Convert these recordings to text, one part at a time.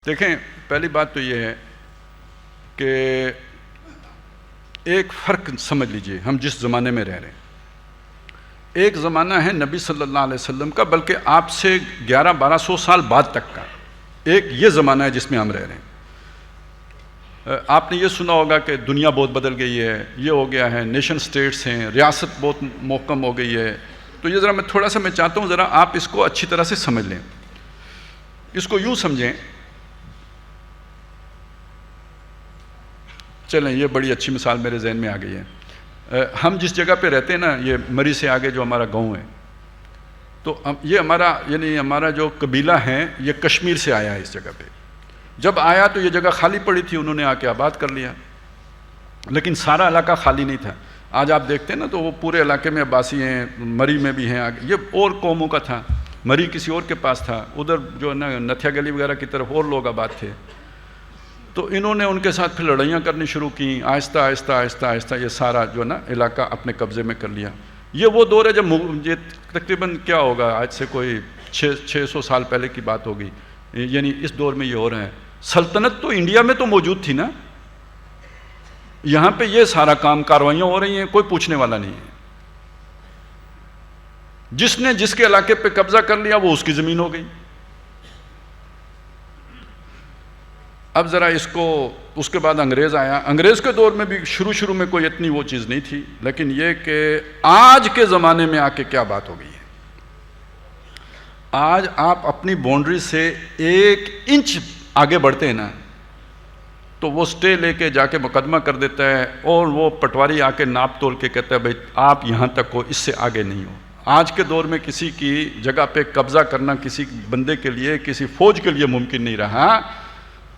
دیکھیں، پہلی بات تو یہ ہے کہ ایک فرق سمجھ لیجئے، ہم جس زمانے میں رہ رہے ہیں، ایک زمانہ ہے نبی صلی اللہ علیہ وسلم کا، بلکہ آپ سے 1100-1200 سال بعد تک کا ایک یہ زمانہ ہے جس میں ہم رہ رہے ہیں۔ آپ نے یہ سنا ہوگا کہ دنیا بہت بدل گئی ہے، یہ ہو گیا ہے، نیشن سٹیٹس ہیں، ریاست بہت محکم ہو گئی ہے۔ تو یہ ذرا میں تھوڑا سا چاہتا ہوں ذرا آپ اس کو اچھی طرح سے سمجھ لیں۔ اس کو یوں سمجھیں، چلیں یہ بڑی اچھی مثال میرے ذہن میں آ گئی ہے۔ ہم جس جگہ پہ رہتے ہیں نا، یہ مری سے آگے جو ہمارا گاؤں ہے، تو یہ ہمارا جو قبیلہ ہے یہ کشمیر سے آیا ہے اس جگہ پہ۔ جب آیا تو یہ جگہ خالی پڑی تھی، انہوں نے آ کے آباد کر لیا، لیکن سارا علاقہ خالی نہیں تھا۔ آج آپ دیکھتے ہیں نا تو وہ پورے علاقے میں عباسی ہیں، مری میں بھی ہیں آگے، یہ اور قوموں کا تھا، مری کسی اور کے پاس تھا، ادھر جو ہے نا نتھیا گلی وغیرہ کی طرف اور لوگ آباد تھے۔ تو انہوں نے ان کے ساتھ پھر لڑائیاں کرنی شروع کی، آہستہ آہستہ آہستہ آہستہ یہ سارا جو ہے نا علاقہ اپنے قبضے میں کر لیا۔ یہ وہ دور ہے جب یہ تقریباً کیا ہوگا، آج سے کوئی 600 سال پہلے کی بات ہوگی، یعنی اس دور میں یہ ہو رہا ہے۔ سلطنت تو انڈیا میں تو موجود تھی نا، یہاں پہ یہ سارا کام کاروائیاں ہو رہی ہیں، کوئی پوچھنے والا نہیں ہے۔ جس نے جس کے علاقے پہ قبضہ کر لیا وہ اس کی زمین ہو گئی۔ اب ذرا اس کے بعد انگریز آیا۔ انگریز کے دور میں بھی شروع میں کوئی اتنی وہ چیز نہیں تھی، لیکن یہ کہ آج کے زمانے میں آ کے کیا بات ہو گئی ہے۔ آج آپ اپنی باؤنڈری سے 1 انچ آگے بڑھتے ہیں نا تو وہ سٹے لے کے جا کے مقدمہ کر دیتا ہے، اور وہ پٹواری آ کے ناپ تول کے کہتا ہے بھائی آپ یہاں تک ہو، اس سے آگے نہیں ہو۔ آج کے دور میں کسی کی جگہ پہ قبضہ کرنا کسی بندے کے لیے، کسی فوج کے لیے ممکن نہیں رہا،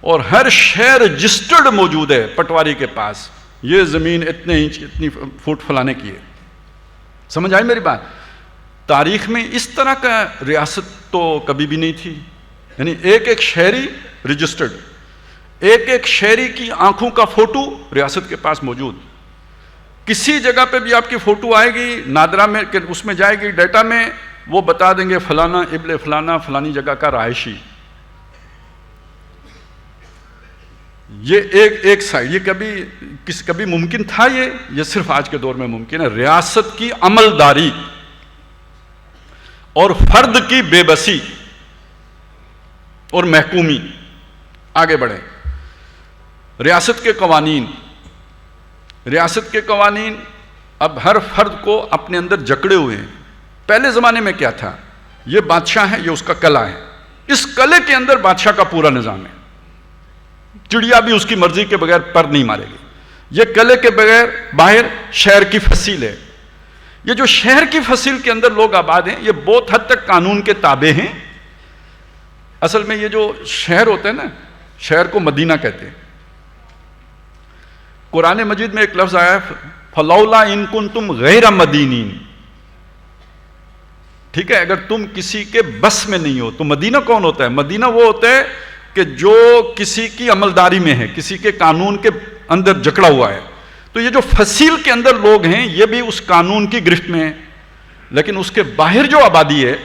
اور ہر شے رجسٹرڈ موجود ہے پٹواری کے پاس، یہ زمین اتنے انچ اتنی فٹ فلانے کی ہے۔ سمجھ آئی میری بات؟ تاریخ میں اس طرح کا ریاست تو کبھی بھی نہیں تھی، یعنی ایک شہری رجسٹرڈ، ایک شہری کی آنکھوں کا فوٹو ریاست کے پاس موجود۔ کسی جگہ پہ بھی آپ کی فوٹو آئے گی نادرا میں، اس میں جائے گی ڈیٹا میں، وہ بتا دیں گے فلانا ابن فلانا فلانی جگہ کا رہائشی۔ یہ ایک سائڈ، یہ کبھی ممکن تھا؟ یہ صرف آج کے دور میں ممکن ہے۔ ریاست کی عملداری اور فرد کی بے بسی اور محکومی۔ آگے بڑھیں۔ ریاست کے قوانین اب ہر فرد کو اپنے اندر جکڑے ہوئے ہیں۔ پہلے زمانے میں کیا تھا؟ یہ بادشاہ ہے، یہ اس کا قلعہ ہے، اس قلعے کے اندر بادشاہ کا پورا نظام ہے، چڑیا بھی اس کی مرضی کے بغیر پر نہیں مارے گی۔ یہ قلعے کے بغیر باہر شہر کی فصیل ہے۔ یہ جو شہر کی فصیل کے اندر لوگ آباد ہیں، یہ بہت حد تک قانون کے تابع ہیں۔ اصل میں یہ جو شہر ہوتا ہے نا، شہر کو مدینہ کہتے ہیں۔ قرآن مجید میں ایک لفظ آیا ہے فَلَوْلَا إِن كُنْتُمْ غَيْرَ مَدِينِينَ، ٹھیک ہے؟ اگر تم کسی کے بس میں نہیں ہو تو مدینہ کون ہوتا ہے؟ مدینہ وہ ہوتا ہے کہ جو کسی کی عملداری میں ہے، کسی کے قانون کے اندر جکڑا ہوا ہے۔ تو یہ جو فصیل کے اندر لوگ ہیں یہ بھی اس قانون کی گرفت میں ہیں، لیکن اس کے باہر جو آبادی ہے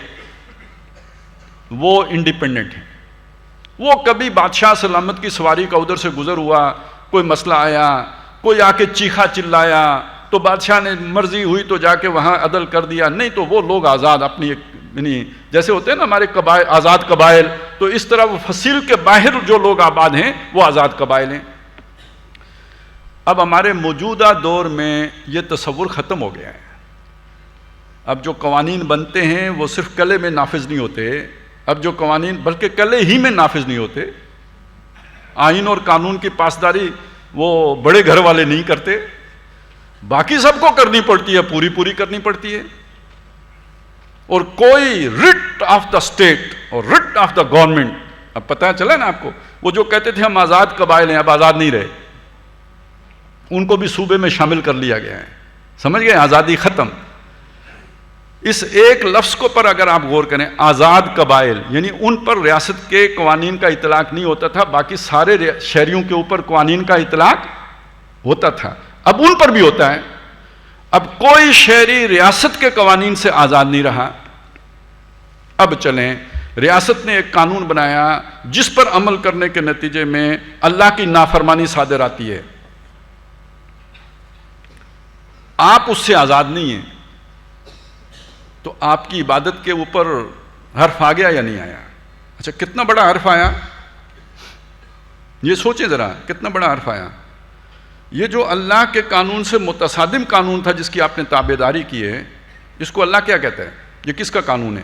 وہ انڈیپینڈنٹ ہے۔ وہ کبھی بادشاہ سلامت کی سواری کا ادھر سے گزر ہوا، کوئی مسئلہ آیا، کوئی آ کے چیخا چلایا تو بادشاہ نے مرضی ہوئی تو جا کے وہاں عدل کر دیا، نہیں تو وہ لوگ آزاد اپنی، یعنی جیسے ہوتے ہیں نا ہمارے قبائل، آزاد قبائل، تو اس طرح وہ فصیل کے باہر جو لوگ آباد ہیں وہ آزاد قبائل ہیں۔ اب ہمارے موجودہ دور میں یہ تصور ختم ہو گیا ہے۔ اب جو قوانین بنتے ہیں وہ صرف قلعے میں نافذ نہیں ہوتے، اب جو قوانین بلکہ قلعے ہی میں نافذ نہیں ہوتے۔ آئین اور قانون کی پاسداری وہ بڑے گھر والے نہیں کرتے، باقی سب کو کرنی پڑتی ہے، پوری کرنی پڑتی ہے۔ اور کوئی رٹ آف دا اسٹیٹ اور رٹ آف دا گورنمنٹ، اب پتہ چلا نا آپ کو، وہ جو کہتے تھے ہم آزاد قبائل ہیں، اب آزاد نہیں رہے، ان کو بھی صوبے میں شامل کر لیا گیا ہے۔ سمجھ گئے؟ آزادی ختم۔ اس ایک لفظ کو پر اگر آپ غور کریں، آزاد قبائل، یعنی ان پر ریاست کے قوانین کا اطلاق نہیں ہوتا تھا، باقی سارے شہریوں کے اوپر قوانین کا اطلاق ہوتا تھا، اب ان پر بھی ہوتا ہے۔ اب کوئی شہری ریاست کے قوانین سے آزاد نہیں رہا۔ اب چلیں ریاست نے ایک قانون بنایا جس پر عمل کرنے کے نتیجے میں اللہ کی نافرمانی صادر آتی ہے، آپ اس سے آزاد نہیں ہیں، تو آپ کی عبادت کے اوپر حرف آ گیا یا نہیں آیا؟ اچھا، کتنا بڑا حرف آیا، یہ سوچیں ذرا، کتنا بڑا حرف آیا۔ یہ جو اللہ کے قانون سے متصادم قانون تھا جس کی آپ نے تابعداری کی ہے، اس کو اللہ کیا کہتا ہے؟ یہ کس کا قانون ہے؟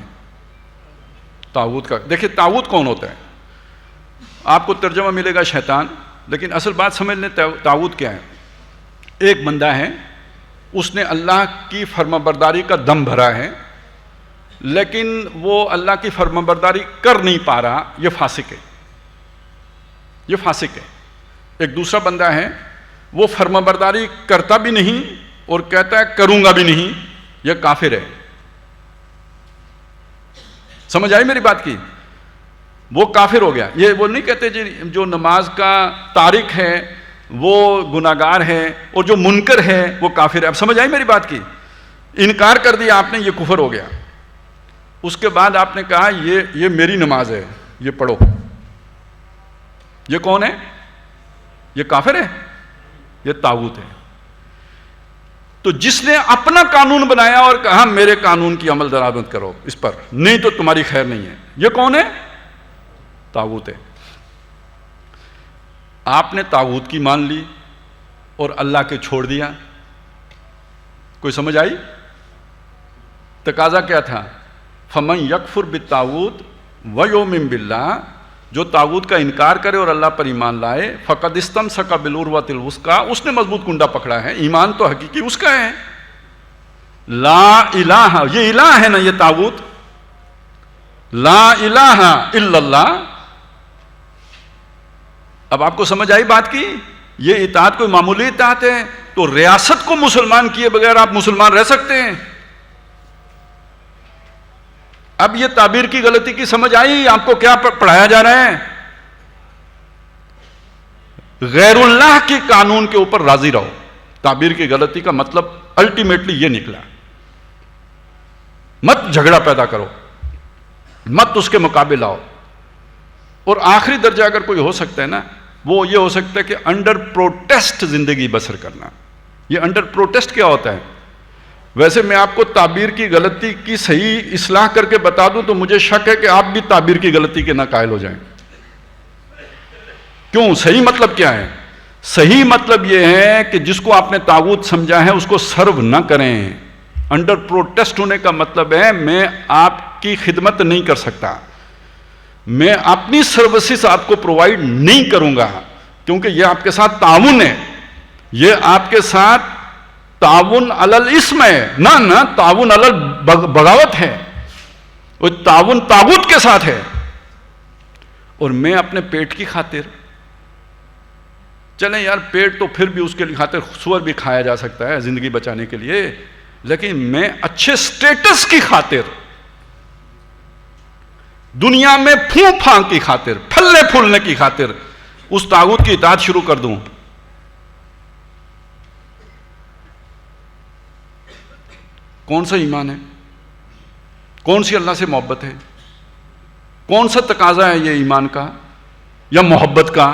طاغوت کا۔ دیکھیں طاغوت کون ہوتا ہے؟ آپ کو ترجمہ ملے گا شیطان، لیکن اصل بات سمجھ لیں طاغوت کیا ہے۔ ایک بندہ ہے، اس نے اللہ کی فرمانبرداری کا دم بھرا ہے، لیکن وہ اللہ کی فرمانبرداری کر نہیں پا رہا، یہ فاسق ہے، یہ فاسق ہے۔ ایک دوسرا بندہ ہے، وہ فرمانبرداری کرتا بھی نہیں اور کہتا ہے کروں گا بھی نہیں، یہ کافر ہے۔ سمجھ آئی میری بات کی؟ وہ کافر ہو گیا۔ یہ وہ نہیں کہتے جی جو نماز کا تارک ہے وہ گناہگار ہے اور جو منکر ہے وہ کافر ہے۔ اب سمجھ آئی میری بات کی؟ انکار کر دیا آپ نے، یہ کفر ہو گیا۔ اس کے بعد آپ نے کہا یہ میری نماز ہے، یہ پڑھو۔ یہ کون ہے؟ یہ کافر ہے، یہ طاغوت ہے۔ تو جس نے اپنا قانون بنایا اور کہا میرے قانون کی عمل درآمد کرو اس پر، نہیں تو تمہاری خیر نہیں ہے، یہ کون ہے؟ طاغوت ہے۔ آپ نے طاغوت کی مان لی اور اللہ کے چھوڑ دیا۔ کوئی سمجھ آئی؟ تقاضا کیا تھا؟ فَمَن يَكْفُرْ بِالطَّاغُوتِ وَيُؤْمِن بِاللَّهِ، جو طاغوت کا انکار کرے اور اللہ پر ایمان لائے، فَقَدِ اسْتَمْسَكَ بِالْعُرْوَةِ الْوُثْقَىٰ، اس نے مضبوط کنڈا پکڑا ہے۔ ایمان تو حقیقی اس کا ہے۔ لا الہ، یہ الہ ہے نا، یہ طاغوت، لا الہ الا اللہ۔ اب آپ کو سمجھ آئی بات کی؟ یہ اطاعت کوئی معمولی اطاعت ہے؟ تو ریاست کو مسلمان کیے بغیر آپ مسلمان رہ سکتے ہیں؟ اب یہ تعبیر کی غلطی کی سمجھ آئی؟ آپ کو کیا پڑھایا جا رہا ہے؟ غیر اللہ کے قانون کے اوپر راضی رہو۔ تعبیر کی غلطی کا مطلب الٹیمیٹلی یہ نکلا، مت جھگڑا پیدا کرو، مت اس کے مقابل آؤ۔ اور آخری درجہ اگر کوئی ہو سکتا ہے نا، وہ یہ ہو سکتا ہے کہ انڈر پروٹیسٹ زندگی بسر کرنا۔ یہ انڈر پروٹیسٹ کیا ہوتا ہے؟ ویسے میں آپ کو تعبیر کی غلطی کی صحیح اصلاح کر کے بتا دوں تو مجھے شک ہے کہ آپ بھی تعبیر کی غلطی کے نہ قائل ہو جائیں۔ کیوں؟ صحیح مطلب کیا ہے؟ صحیح مطلب یہ ہے کہ جس کو آپ نے طاغوت سمجھا ہے اس کو سرو نہ کریں۔ انڈر پروٹیسٹ ہونے کا مطلب ہے میں آپ کی خدمت نہیں کر سکتا، میں اپنی سروسز آپ کو پرووائڈ نہیں کروں گا، کیونکہ یہ آپ کے ساتھ تعاون ہے، یہ آپ کے ساتھ تعاون علی الاسم ہے، نہ تعاون علی بغاوت ہے، وہ تعاون طاغوت کے ساتھ ہے۔ اور میں اپنے پیٹ کی خاطر، چلیں یار پیٹ تو پھر بھی اس کے خاطر سور بھی کھایا جا سکتا ہے زندگی بچانے کے لیے، لیکن میں اچھے سٹیٹس کی خاطر، دنیا میں پھوں پھانک کی خاطر، پھلنے پھولنے کی خاطر اس طاغوت کی اطاعت شروع کر دوں؟ کون سا ایمان ہے؟ کون سی اللہ سے محبت ہے؟ کون سا تقاضا ہے یہ ایمان کا یا محبت کا؟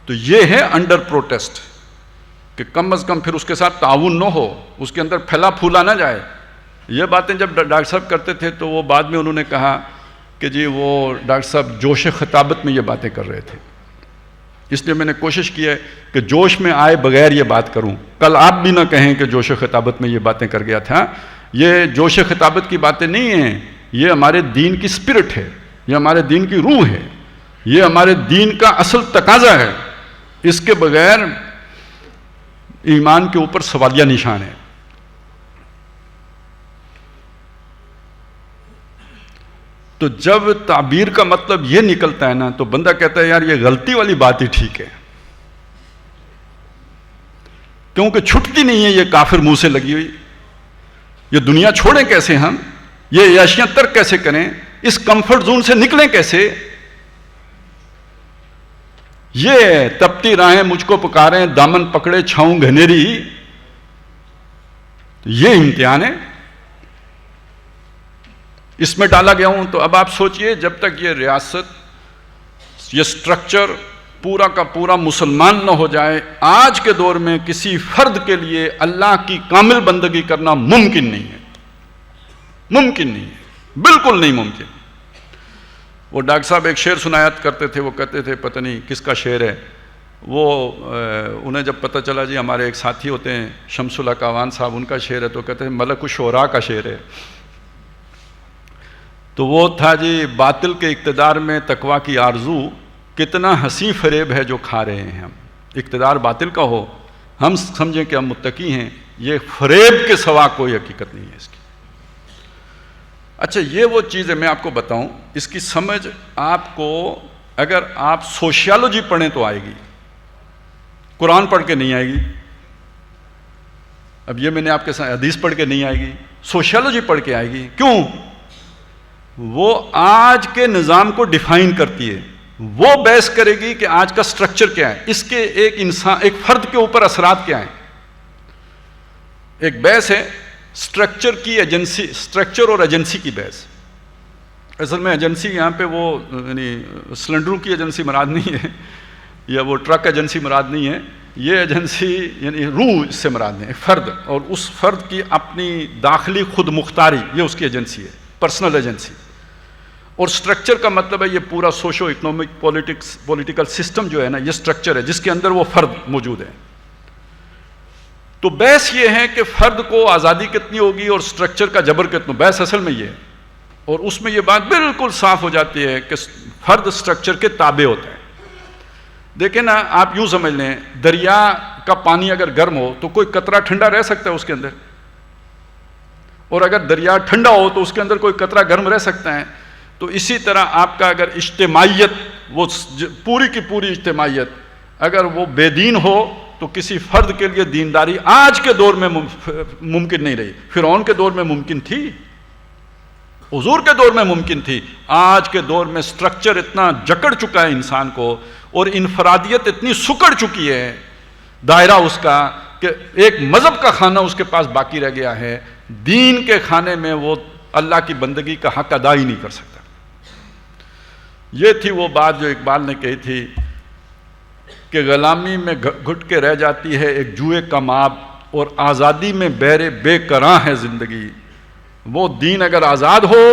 تو یہ ہے انڈر پروٹیسٹ، کہ کم از کم پھر اس کے ساتھ تعاون نہ ہو، اس کے اندر پھیلا پھولا نہ جائے۔ یہ باتیں جب ڈاکٹر صاحب کرتے تھے تو وہ بعد میں انہوں نے کہا کہ جی وہ ڈاکٹر صاحب جوش خطابت میں یہ باتیں کر رہے تھے، اس لیے میں نے کوشش کی ہے کہ جوش میں آئے بغیر یہ بات کروں۔ کل آپ بھی نہ کہیں کہ جوش خطابت میں یہ باتیں کر گیا تھا۔ یہ جوش خطابت کی باتیں نہیں ہیں، یہ ہمارے دین کی اسپرٹ ہے، یہ ہمارے دین کی روح ہے، یہ ہمارے دین کا اصل تقاضا ہے۔ اس کے بغیر ایمان کے اوپر سوالیہ نشان ہے۔ تو جب تعبیر کا مطلب یہ نکلتا ہے نا تو بندہ کہتا ہے یار یہ غلطی والی بات ہی ٹھیک ہے، کیونکہ چھٹتی نہیں ہے یہ کافر منہ سے لگی ہوئی۔ یہ دنیا چھوڑیں کیسے ہم؟ یہ عیاشیاں ترک کیسے کریں؟ اس کمفرٹ زون سے نکلیں کیسے؟ یہ تپتی راہیں مجھ کو پکاریں، دامن پکڑے چھاؤں گھنیری، یہ امتحان ہے۔ اس میں ڈالا گیا ہوں. تو اب آپ سوچئے جب تک یہ ریاست، یہ سٹرکچر پورا کا پورا مسلمان نہ ہو جائے، آج کے دور میں کسی فرد کے لیے اللہ کی کامل بندگی کرنا ممکن نہیں ہے. ممکن نہیں ہے، بالکل نہیں ممکن. وہ ڈاکٹر صاحب ایک شعر سنایا کرتے تھے، وہ کہتے تھے پتہ نہیں کس کا شعر ہے، وہ انہیں جب پتہ چلا جی ہمارے ایک ساتھی ہوتے ہیں شمس الحق اعوان صاحب، ان کا شعر ہے، تو کہتے ہیں ملک الشعراء کا شعر ہے. تو وہ تھا جی باطل کے اقتدار میں تقویٰ کی آرزو، کتنا حسین فریب ہے جو کھا رہے ہیں ہم. اقتدار باطل کا ہو، ہم سمجھیں کہ ہم متقی ہیں، یہ فریب کے سوا کوئی حقیقت نہیں ہے اس کی. اچھا یہ وہ چیز ہے، میں آپ کو بتاؤں، اس کی سمجھ آپ کو اگر آپ سوشیالوجی پڑھیں تو آئے گی، قرآن پڑھ کے نہیں آئے گی. اب یہ میں نے آپ کے ساتھ حدیث پڑھ کے نہیں آئے گی، سوشیالوجی پڑھ کے آئے گی. کیوں؟ وہ آج کے نظام کو ڈیفائن کرتی ہے، وہ بحث کرے گی کہ آج کا سٹرکچر کیا ہے، اس کے ایک انسان، ایک فرد کے اوپر اثرات کیا ہیں. ایک بحث ہے سٹرکچر کی ایجنسی، سٹرکچر اور ایجنسی کی بحث. اصل میں ایجنسی یہاں پہ وہ یعنی سلنڈروں کی ایجنسی مراد نہیں ہے، یا وہ ٹرک ایجنسی مراد نہیں ہے. یہ ایجنسی یعنی روح اس سے مراد ہے، فرد، اور اس فرد کی اپنی داخلی خود مختاری، یہ اس کی ایجنسی ہے، پرسنل ایجنسی. اور سٹرکچر کا مطلب ہے یہ پورا سوشو اکنامک پولیٹیکل سسٹم جو ہے نا، یہ سٹرکچر ہے جس کے اندر وہ فرد موجود ہے. تو بحث یہ ہے کہ فرد کو آزادی کتنی ہوگی اور سٹرکچر کا جبر کتنا. بحث اصل میں یہ ہے، اور اس میں یہ بات بالکل صاف ہو جاتی ہے کہ فرد سٹرکچر کے تابع ہوتا ہے. دیکھیں نا، آپ یوں سمجھ لیں، دریا کا پانی اگر گرم ہو تو کوئی قطرہ ٹھنڈا رہ سکتا ہے اس کے اندر، اور اگر دریا ٹھنڈا ہو تو اس کے اندر کوئی قطرہ گرم رہ سکتا ہے. تو اسی طرح آپ کا اگر اجتماعیت، وہ پوری کی پوری اجتماعیت اگر وہ بے دین ہو تو کسی فرد کے لیے دینداری آج کے دور میں ممکن نہیں رہی. فرعون کے دور میں ممکن تھی، حضور کے دور میں ممکن تھی. آج کے دور میں سٹرکچر اتنا جکڑ چکا ہے انسان کو، اور انفرادیت اتنی سکڑ چکی ہے دائرہ اس کا، کہ ایک مذہب کا کھانا اس کے پاس باقی رہ گیا ہے. دین کے کھانے میں وہ اللہ کی بندگی کا حق ادا ہی نہیں کر سکتا. یہ تھی وہ بات جو اقبال نے کہی تھی کہ غلامی میں گھٹ کے رہ جاتی ہے ایک جوئے کا ماب، اور آزادی میں بیر بے کراں ہے زندگی. وہ دین اگر آزاد ہو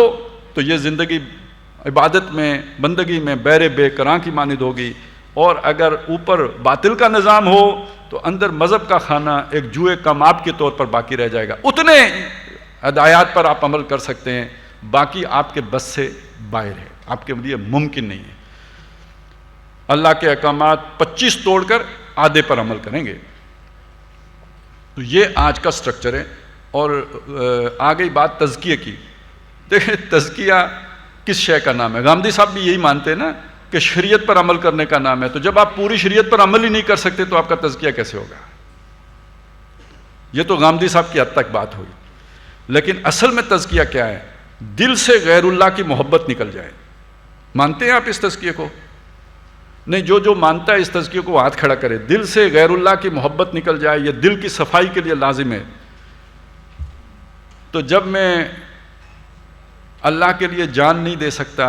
تو یہ زندگی عبادت میں، بندگی میں بیر بے کراں کی مانند ہوگی، اور اگر اوپر باطل کا نظام ہو تو اندر مذہب کا کھانا ایک جوئے کا ماب کے طور پر باقی رہ جائے گا. اتنے ہدایات پر آپ عمل کر سکتے ہیں، باقی آپ کے بس سے باہر ہے، آپ کے لیے ممکن نہیں ہے. اللہ کے احکامات 25 توڑ کر آدھے پر عمل کریں گے. تو یہ آج کا سٹرکچر ہے. اور آ گئی بات تزکیے کی. دیکھیں تزکیہ کس شے کا نام ہے؟ غامدی صاحب بھی یہی مانتے ہیں نا کہ شریعت پر عمل کرنے کا نام ہے. تو جب آپ پوری شریعت پر عمل ہی نہیں کر سکتے تو آپ کا تزکیہ کیسے ہوگا؟ یہ تو غامدی صاحب کی حد تک بات ہوئی. لیکن اصل میں تزکیہ کیا ہے؟ دل سے غیر اللہ کی محبت نکل جائے. مانتے ہیں آپ اس تزکیے کو؟ نہیں، جو مانتا ہے اس تزکیے کو ہاتھ کھڑا کرے. دل سے غیر اللہ کی محبت نکل جائے، یہ دل کی صفائی کے لیے لازم ہے. تو جب میں اللہ کے لیے جان نہیں دے سکتا،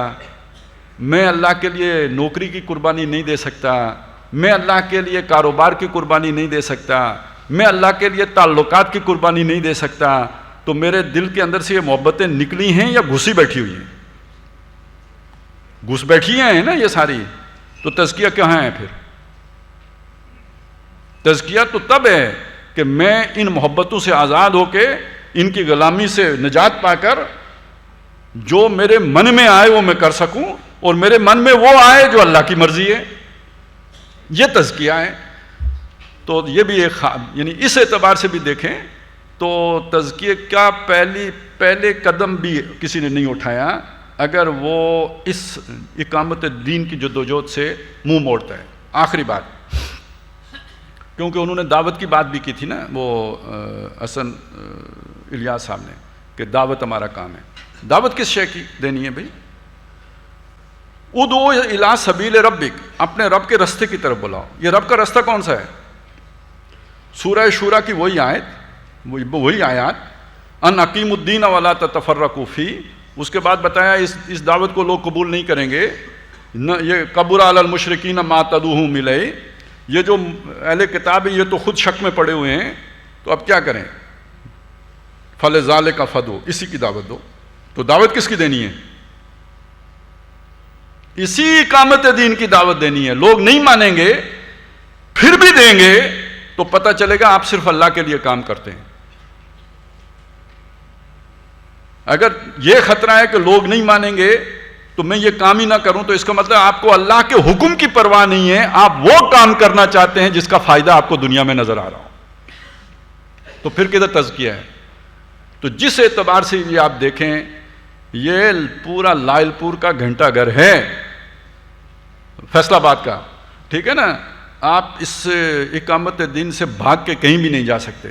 میں اللہ کے لیے نوکری کی قربانی نہیں دے سکتا، میں اللہ کے لیے کاروبار کی قربانی نہیں دے سکتا، میں اللہ کے لیے تعلقات کی قربانی نہیں دے سکتا، تو میرے دل کے اندر سے یہ محبتیں نکلی ہیں یا گھسی بیٹھی ہوئی ہیں؟ گھس بیٹھی ہیں نا یہ ساری. تو تزکیہ کہاں ہے پھر؟ تزکیہ تو تب ہے کہ میں ان محبتوں سے آزاد ہو کے، ان کی غلامی سے نجات پا کر، جو میرے من میں آئے وہ میں کر سکوں، اور میرے من میں وہ آئے جو اللہ کی مرضی ہے. یہ تزکیہ ہے. تو یہ بھی ایک یعنی اس اعتبار سے بھی دیکھیں تو تزکیے کا پہلے قدم بھی کسی نے نہیں اٹھایا اگر وہ اس اقامت دین کی جدوجہد سے منہ موڑتا ہے. آخری بات، کیونکہ انہوں نے دعوت کی بات بھی کی تھی نا، وہ حسن الیاس صاحب نے، کہ دعوت ہمارا کام ہے. دعوت کس شے کی دینی ہے بھائی؟ ادعو الی سبیل ربک، اپنے رب کے رستے کی طرف بلاؤ. یہ رب کا رستہ کون سا ہے؟ سورہ شورا کی وہی آیت، وہی آیات، ان اقیموا الدین ولا تتفرقوا فیہ، اس کے بعد بتایا اس دعوت کو لوگ قبول نہیں کریں گے، یہ کبر علی المشرکین ما تدعوہم الیہ، یہ جو اہل کتاب ہے یہ تو خود شک میں پڑے ہوئے ہیں، تو اب کیا کریں؟ فلذالک فدعو، اسی کی دعوت دو۔ تو دعوت کس کی دینی ہے؟ اسی اقامت دین کی دعوت دینی ہے۔ لوگ نہیں مانیں گے، پھر بھی دیں گے تو پتہ چلے گا آپ صرف اللہ کے لیے کام کرتے ہیں۔ اگر یہ خطرہ ہے کہ لوگ نہیں مانیں گے تو میں یہ کام ہی نہ کروں، تو اس کا مطلب آپ کو اللہ کے حکم کی پرواہ نہیں ہے، آپ وہ کام کرنا چاہتے ہیں جس کا فائدہ آپ کو دنیا میں نظر آ رہا ہو، تو پھر کدھر تزکیہ ہے؟ تو جس اعتبار سے یہ آپ دیکھیں، یہ پورا لائل پور کا گھنٹہ گھر ہے، فیصل آباد کا، ٹھیک ہے نا؟ آپ اس اقامت دین سے بھاگ کے کہیں بھی نہیں جا سکتے۔